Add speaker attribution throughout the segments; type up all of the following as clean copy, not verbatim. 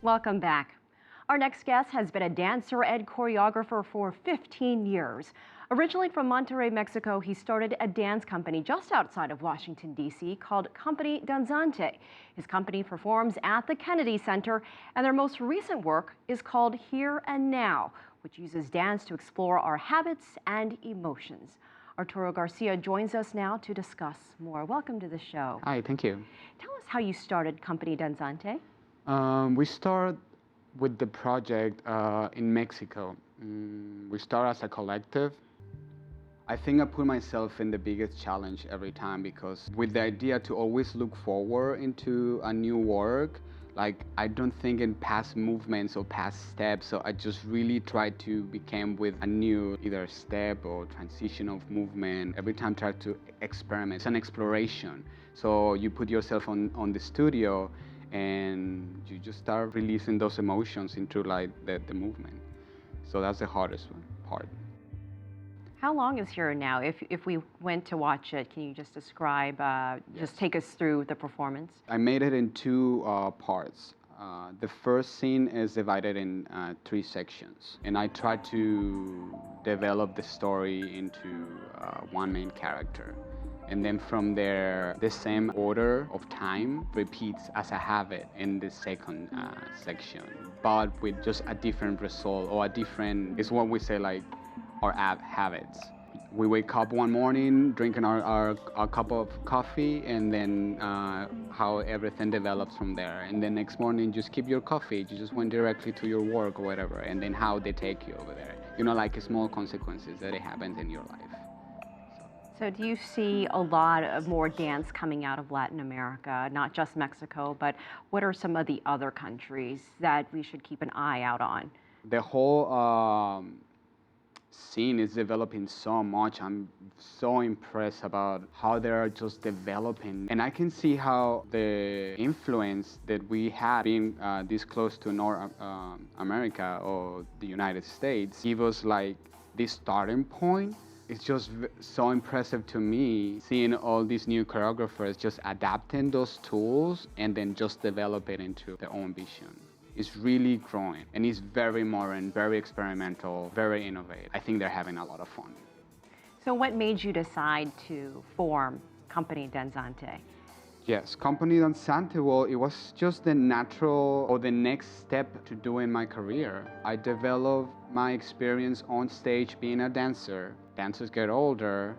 Speaker 1: welcome back. Our next guest has been a dancer and choreographer for 15 years. Originally from Monterrey, Mexico, he started a dance company just outside of Washington, D.C. called Company Danzante. His company performs at the Kennedy Center, and their most recent work is called Here and Now, which uses dance to explore our habits and emotions. Arturo Garcia joins us now to discuss more. Welcome to the show.
Speaker 2: Hi, thank you.
Speaker 1: Tell us how you started Company Danzante.
Speaker 2: We start with the project in Mexico. We start as a collective. I think I put myself in the biggest challenge every time because with the idea to always look forward into a new work, like I don't think in past movements or past steps, so I just really try to become with a new either step or transition of movement. Every time try to experiment. It's an exploration. So you put yourself on the studio and you just start releasing those emotions into like the movement. So that's the hardest part.
Speaker 1: How long is Here and Now? If we went to watch it, can you just describe, just take us through the performance?
Speaker 2: I made it in two parts. The first scene is divided in 3 sections, and I tried to develop the story into one main character. And then from there, the same order of time repeats as a habit in the second section, but with just a different result or a different, it's what we say like our habits. We wake up one morning, drinking our cup of coffee, and then how everything develops from there. And then next morning, just keep your coffee. You just went directly to your work or whatever, and then how they take you over there. You know, like small consequences that it happens in your life.
Speaker 1: So do you see a lot of more dance coming out of Latin America, not just Mexico, but what are some of the other countries that we should keep an eye out on?
Speaker 2: The whole scene is developing so much. I'm so impressed about how they're just developing. And I can see how the influence that we have being this close to North America or the United States give us like this starting point. It's just so impressive to me seeing all these new choreographers just adapting those tools and then just develop it into their own vision. It's really growing and it's very modern, very experimental, very innovative. I think they're having a lot of fun.
Speaker 1: So what made you decide to form Company Danzante?
Speaker 2: Yes, Company Danzante, well, it was just the natural or the next step to do in my career. I developed my experience on stage being a dancer. Dancers get older.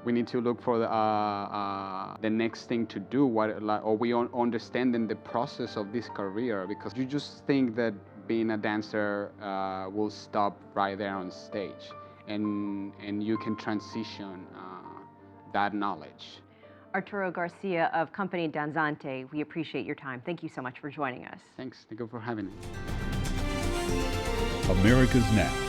Speaker 2: We need to look for the next thing to do, or we understanding the process of this career, because you just think that being a dancer will stop right there on stage, and you can transition that knowledge.
Speaker 1: Arturo Garcia of Company Danzante, we appreciate your time. Thank you so much for joining us.
Speaker 2: Thanks. Thank you for having me.
Speaker 3: America's Now